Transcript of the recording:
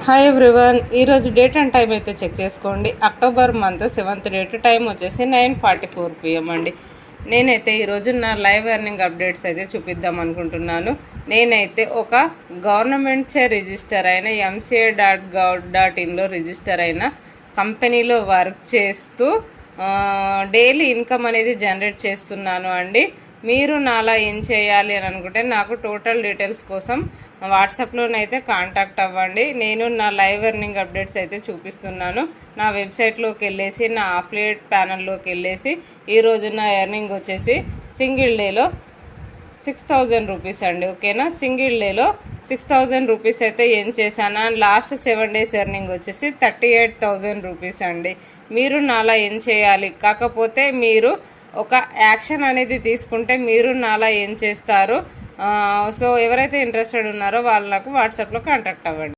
Hi everyone, ఈరోజు date and time అయితే check చేసుకోండి. October month 7th date, time వచ్చేసి 9:44 PM అండి. నేనైతే ఈరోజు నా లైవ్ ఎర్నింగ్ అప్డేట్స్ అయితే చూపిద్దాం అనుకుంటున్నాను. నేనైతే ఒక గవర్నమెంట్ చే రిజిస్టర్ అయిన MCA.gov.inలో రిజిస్టర్ అయిన కంపెనీలో వర్క్ చేస్తూ డైలీ ఇన్కమ్ అనేది జనరేట్ చేస్తున్నాను అండి. మీరు నాలా ఏం చేయాలి అని అనుకుంటే నాకు టోటల్ డీటెయిల్స్ కోసం వాట్సాప్లోనైతే కాంటాక్ట్ అవ్వండి. నేను నా లైవ్ ఎర్నింగ్ అప్డేట్స్ అయితే చూపిస్తున్నాను. నా వెబ్సైట్లోకి వెళ్ళేసి, నా అఫిలియేట్ ప్యానల్లోకి వెళ్ళేసి ఈరోజు నా ఎర్నింగ్ వచ్చేసి సింగిల్ డేలో 6,000 రూపీస్ అండి. ఓకేనా, సింగిల్ డేలో 6,000 రూపీస్ అయితే ఏం చేశాను. అండ్ లాస్ట్ 7 days ఎర్నింగ్ వచ్చేసి 38,000 రూపీస్ అండి. మీరు నాలా ఏం చేయాలి, కాకపోతే మీరు ఒక యాక్షన్ అనేది తీసుకుంటే మీరు నాలా ఏం చేస్తారు. సో ఎవరైతే ఇంట్రెస్టెడ్ ఉన్నారో వాళ్ళు నాకు వాట్సాప్లో కాంటాక్ట్ అవ్వండి.